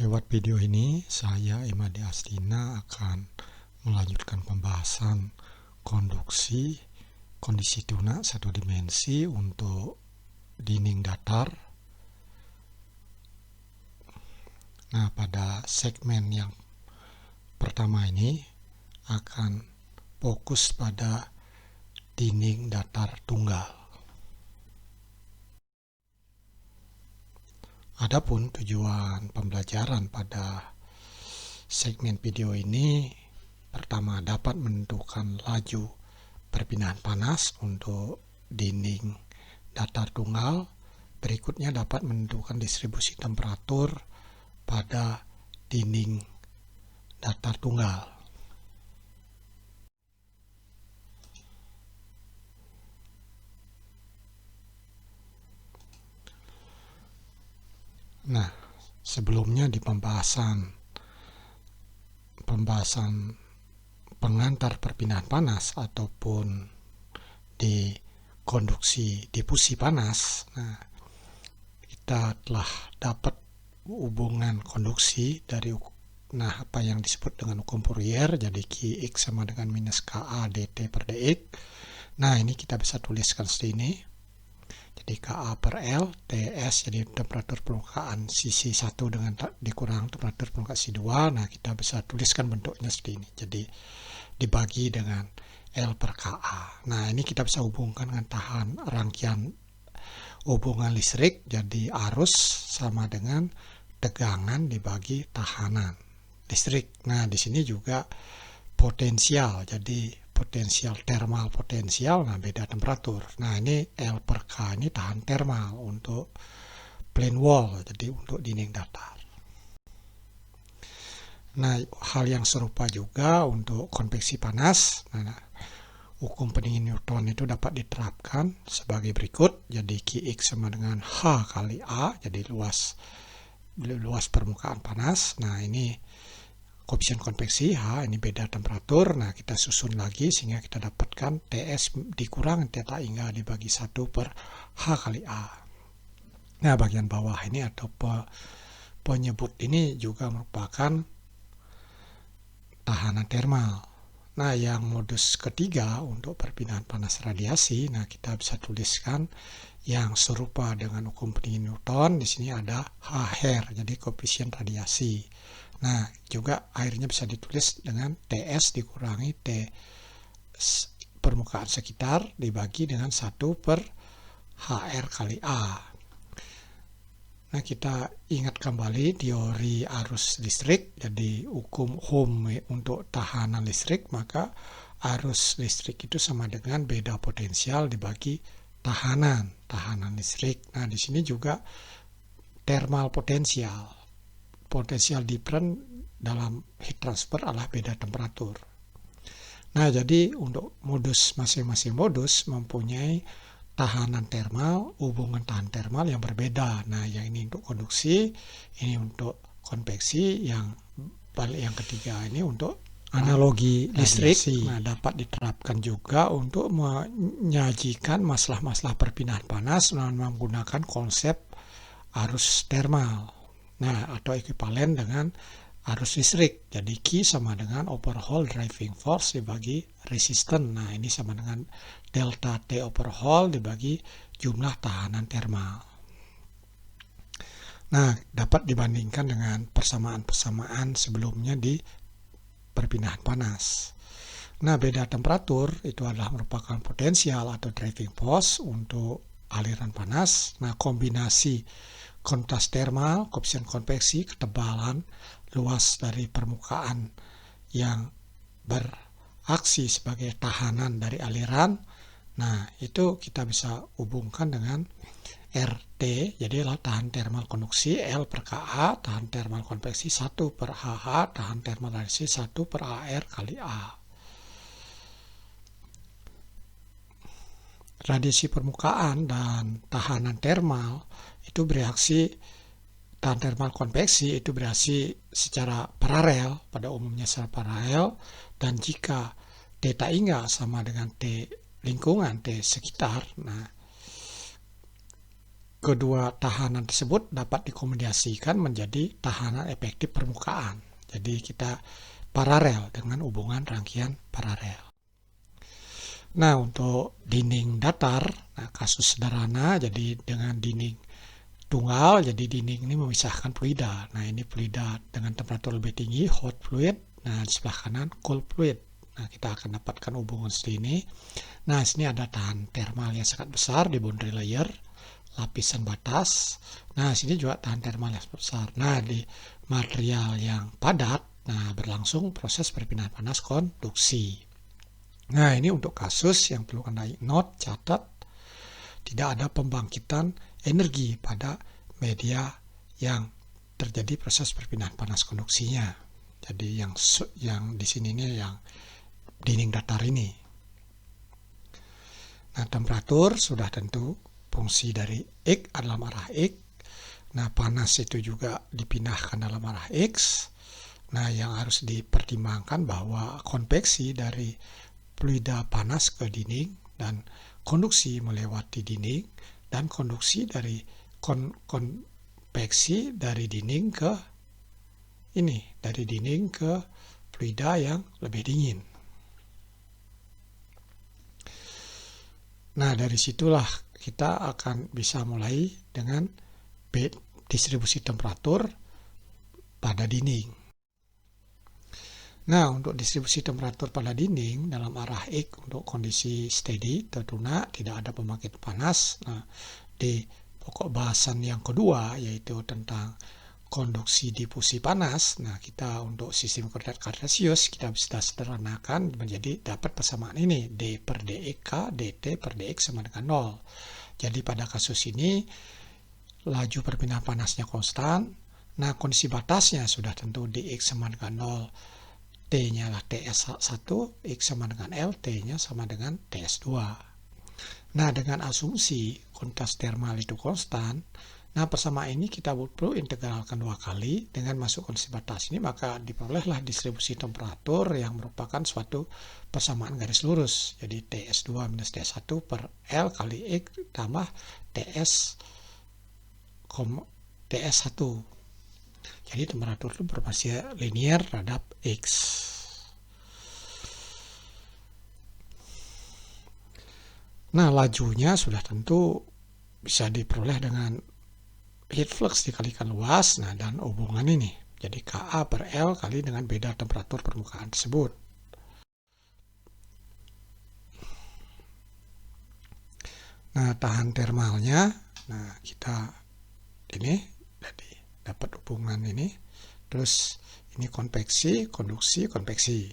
Lewat video ini, saya Imade Astina akan melanjutkan pembahasan konduksi kondisi tunak satu dimensi untuk dinding datar. Nah, pada segmen yang pertama ini akan fokus pada dinding datar tunggal. Adapun tujuan pembelajaran pada segmen video ini, pertama dapat menentukan laju perpindahan panas untuk dinding datar tunggal. Berikutnya dapat menentukan distribusi temperatur pada dinding datar tunggal. Nah, sebelumnya di pembahasan pengantar perpindahan panas ataupun di konduksi difusi panas, nah, kita telah dapat hubungan konduksi dari apa yang disebut dengan hukum Fourier, jadi Qx sama dengan minus Ka dt per dx. Nah, ini kita bisa tuliskan seperti ini. Jadi Ka per L, Ts jadi temperatur permukaan sisi 1 dengan dikurang temperatur permukaan sisi 2. Nah, kita bisa tuliskan bentuknya seperti ini. Jadi dibagi dengan L per Ka. Nah, ini kita bisa hubungkan dengan rangkaian hubungan listrik. Jadi arus sama dengan tegangan dibagi tahanan listrik. Nah, di sini juga potensial. Jadi potensial termal potensial, nah beda temperatur. Nah, ini L per K ini tahan termal untuk plane wall, jadi untuk dinding datar. Nah, hal yang serupa juga untuk konveksi panas. Nah, hukum pendingin Newton itu dapat diterapkan sebagai berikut. Jadi Qx sama dengan H kali A, jadi luas permukaan panas. Nah, ini koefisien konveksi H, ini beda temperatur. Nah, kita susun lagi sehingga kita dapatkan Ts dikurang theta hingga dibagi 1 per H kali A. Nah, bagian bawah ini atau penyebut ini juga merupakan tahanan termal. Nah, yang modus ketiga untuk perpindahan panas radiasi, nah kita bisa tuliskan yang serupa dengan hukum pendingin Newton. Di sini ada H-Her, jadi koefisien radiasi. Nah, juga airnya bisa ditulis dengan Ts dikurangi T permukaan sekitar dibagi dengan 1 per HR kali A. Nah, kita ingat kembali teori arus listrik. Jadi hukum Ohm untuk tahanan listrik, maka arus listrik itu sama dengan beda potensial dibagi tahanan listrik. Nah, di sini juga thermal potensial different dalam heat transfer adalah beda temperatur. Nah, jadi untuk masing-masing modus mempunyai tahanan termal, hubungan tahan termal yang berbeda. Nah, yang ini untuk konduksi, ini untuk konveksi, yang ketiga ini untuk analogi listrik. Nah, dapat diterapkan juga untuk menyajikan masalah-masalah perpindahan panas menggunakan konsep arus termal. Nah, atau ekuivalen dengan arus listrik. Jadi Q sama dengan overall driving force dibagi resistance. Nah, ini sama dengan delta T overall dibagi jumlah tahanan termal. Nah, dapat dibandingkan dengan persamaan-persamaan sebelumnya di perpindahan panas. Nah, beda temperatur itu adalah merupakan potensial atau driving force untuk aliran panas. Nah, kombinasi kuantitas termal, koefisien konveksi, ketebalan, luas dari permukaan yang beraksi sebagai tahanan dari aliran. Nah, itu kita bisa hubungkan dengan RT, jadi adalah tahan termal konduksi, L per Ka, tahan termal konveksi 1 per HH, tahan termal radiasi 1 per AR kali A. Radiasi permukaan dan tahanan termal itu bereaksi, tahan termal konveksi itu bereaksi secara paralel, pada umumnya secara paralel, dan jika theta hingga sama dengan T lingkungan, T sekitar, nah kedua tahanan tersebut dapat dikombinasikan menjadi tahanan efektif permukaan. Jadi kita paralel dengan hubungan rangkaian paralel. Nah, untuk dinding datar, nah kasus sederhana, jadi dengan dinding tunggal, jadi dinding ini memisahkan fluida. Nah, ini fluida dengan temperatur lebih tinggi, hot fluid. Nah, di sebelah kanan, cold fluid. Nah, kita akan dapatkan hubungan seperti ini. Nah, sini ada tahan thermal yang sangat besar di boundary layer, lapisan batas. Nah, sini juga tahan thermal yang sangat besar. Nah, di material yang padat, nah berlangsung proses perpindahan panas konduksi. Nah, ini untuk kasus yang perlu Anda note, catat, tidak ada pembangkitan energi pada media yang terjadi proses perpindahan panas konduksinya. Jadi yang di sini ini yang dinding datar ini. Nah, temperatur sudah tentu fungsi dari X dalam arah X. Nah, panas itu juga dipindahkan dalam arah X. Nah, yang harus dipertimbangkan bahwa konveksi dari fluida panas ke dinding dan konduksi melewati dinding dan konduksi dari konveksi dari dinding ke ini, dari dinding ke fluida yang lebih dingin. Nah, dari situlah kita akan bisa mulai dengan distribusi temperatur pada dinding. Nah, untuk distribusi temperatur pada dinding dalam arah X untuk kondisi steady, tertuna, tidak ada pembangkit panas. Nah, di pokok bahasan yang kedua yaitu tentang konduksi difusi panas. Nah, kita untuk sistem koordinat kartesius kita bisa sederhanakan menjadi dapat persamaan ini, d per dx dt per dx sama dengan 0. Jadi pada kasus ini laju perpindahan panasnya konstan. Nah, kondisi batasnya sudah tentu dx sama dengan 0. T-nya lah TS1, X sama dengan L, T-nya sama dengan TS2. Nah, dengan asumsi kuantitas thermal itu konstan, nah persamaan ini kita perlu integralkan 2 kali dengan masuk kondisi batas ini, maka diperolehlah distribusi temperatur yang merupakan suatu persamaan garis lurus. Jadi TS2 minus TS1 per L kali X tambah TS1. Jadi temperatur itu berbasis linear terhadap X. Nah, lajunya sudah tentu bisa diperoleh dengan heat flux dikalikan luas, nah dan hubungan ini. Jadi Ka per L kali dengan beda temperatur permukaan tersebut. Nah, tahan thermalnya, nah kita ini jadi dapat hubungan ini, terus ini konveksi, konduksi, konveksi.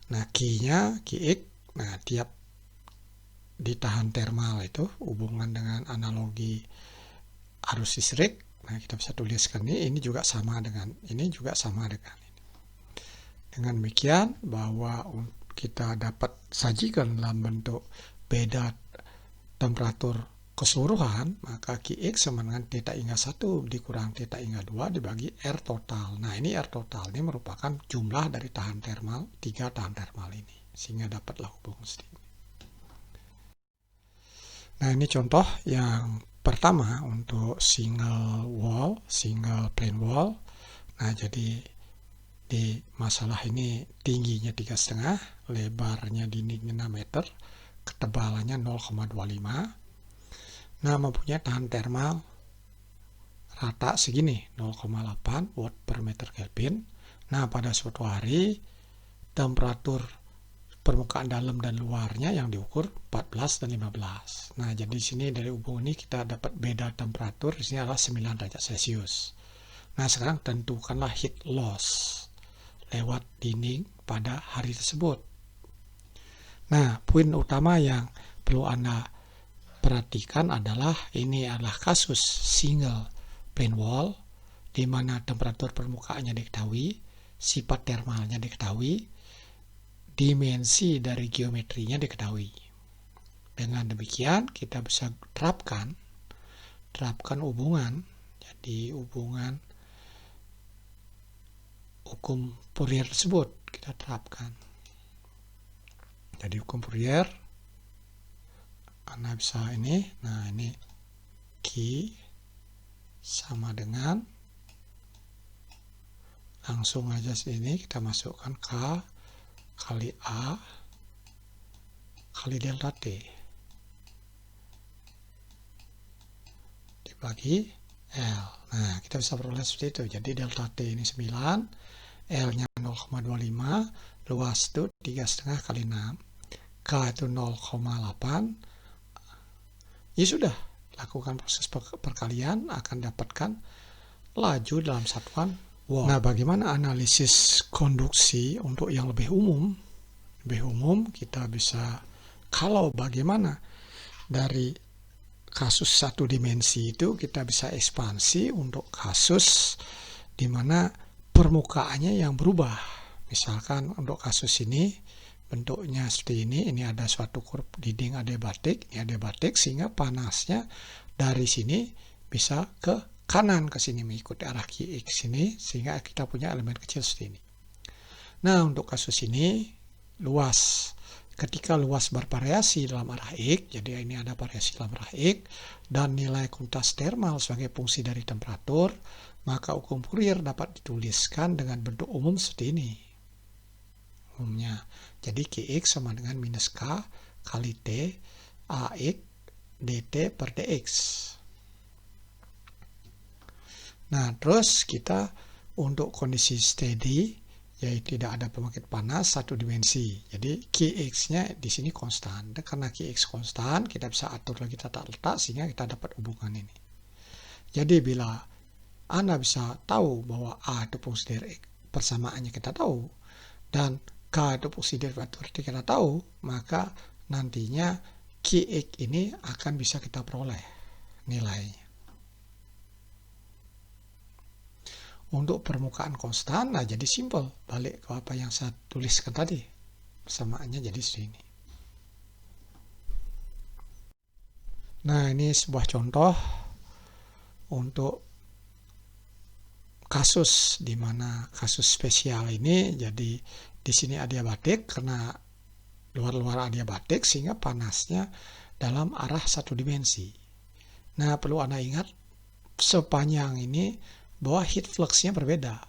Nah, Q-nya, Qx, nah tiap ditahan thermal itu hubungan dengan analogi arus listrik. Nah, kita bisa tuliskan ini juga sama dengan ini, juga sama dengan ini. Dengan demikian bahwa kita dapat sajikan dalam bentuk beda temperatur keseluruhan, maka Qx sama dengan θ hingga 1 dikurang θ hingga 2 dibagi R total. Nah, ini R total ini merupakan jumlah dari tahan thermal, 3 tahan thermal ini, sehingga dapatlah hubungan seperti ini. Nah, ini contoh yang pertama untuk single plane wall. Nah, jadi di masalah ini tingginya 3,5, lebarnya dindingnya 6 meter, ketebalannya 0,25. Nah, mempunyai tahan thermal rata segini, 0,8 watt per meter Kelvin. Nah, pada suatu hari temperatur permukaan dalam dan luarnya yang diukur 14 dan 15. Nah, jadi di sini dari hubungan ini kita dapat beda temperatur, di sini adalah 9 derajat Celcius. Nah, sekarang tentukanlah heat loss lewat dinding pada hari tersebut. Nah, poin utama yang perlu Anda perhatikan adalah ini adalah kasus single plane wall di mana temperatur permukaannya diketahui, sifat thermalnya diketahui, dimensi dari geometrinya diketahui. Dengan demikian kita bisa terapkan hubungan, jadi hubungan hukum Fourier tersebut kita terapkan. Jadi hukum Fourier Anda bisa ini, nah ini Q sama dengan, langsung aja sini kita masukkan K kali A kali delta T dibagi L. Nah, kita bisa peroleh seperti itu. Jadi delta T ini 9, L-nya 0,25, luas itu 3,5 kali 6, K itu 0,8. Ya sudah, lakukan proses perkalian, akan dapatkan laju dalam satuan watt. Nah, bagaimana analisis konduksi untuk yang lebih umum? Lebih umum, kita bisa, kalau bagaimana dari kasus satu dimensi itu kita bisa ekspansi untuk kasus di mana permukaannya yang berubah. Misalkan untuk kasus ini bentuknya seperti ini ada suatu kurve dinding adiabatik, ini adiabatik, sehingga panasnya dari sini bisa ke kanan ke sini mengikuti arah Qx ini, sehingga kita punya elemen kecil seperti ini. Nah, untuk kasus ini luas. Ketika luas bervariasi dalam arah X, jadi ini ada variasi dalam arah X, dan nilai kuantitas termal sebagai fungsi dari temperatur, maka hukum Fourier dapat dituliskan dengan bentuk umum seperti ini. Umumnya, jadi Qx sama dengan minus K kali T AX dt per dx. Nah, terus kita untuk kondisi steady, yaitu tidak ada pembangkit panas satu dimensi. Jadi Qx-nya di sini konstan. Dan karena Qx konstan, kita bisa atur lagi tata letak sehingga kita dapat hubungan ini. Jadi bila Anda bisa tahu bahwa A itu fungsi dari X, persamaannya kita tahu, dan K itu fungsi derivatif kita tahu, maka nantinya Qx ini akan bisa kita peroleh nilainya. Untuk permukaan konstan, nah jadi simpel, balik ke apa yang saya tuliskan tadi, persamaannya jadi segini. Nah, ini sebuah contoh untuk kasus di mana kasus spesial ini, jadi di sini adiabatik karena luar adiabatik sehingga panasnya dalam arah satu dimensi. Nah, perlu Anda ingat sepanjang ini bahwa heat flux-nya berbeda,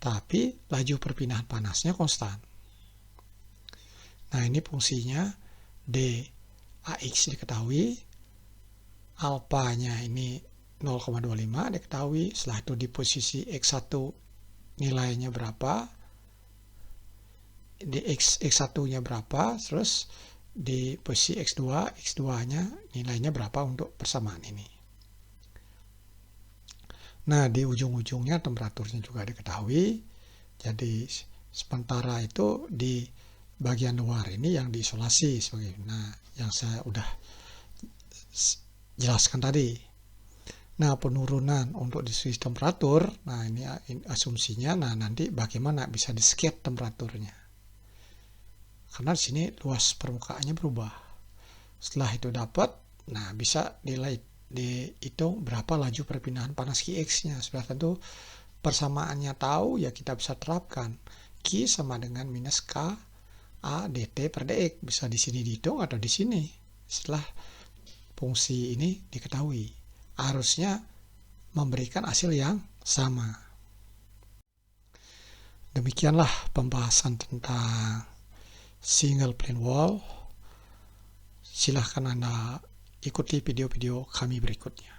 tapi laju perpindahan panasnya konstan. Nah, ini fungsinya dAx diketahui, alpanya ini 0,25 diketahui, setelah itu di posisi X1 nilainya berapa, di X1-nya berapa, terus di posisi X2-nya nilainya berapa untuk persamaan ini. Nah, di ujung-ujungnya temperaturnya juga diketahui. Jadi sementara itu di bagian luar ini yang diisolasi sebagai, nah, yang saya udah jelaskan tadi. Nah, penurunan untuk di sisi temperatur, nah ini asumsinya, nah nanti bagaimana bisa di-skate temperaturnya. Karena di sini luas permukaannya berubah. Setelah itu dapat, nah bisa dihitung berapa laju perpindahan panas Qx-nya. Setelah tentu persamaannya tahu, ya kita bisa terapkan Q sama dengan minus K A dt per dx. Bisa di sini dihitung atau di sini. Setelah fungsi ini diketahui, harusnya memberikan hasil yang sama. Demikianlah pembahasan tentang single plane wall. Silahkan Anda ikuti video-video kami berikutnya.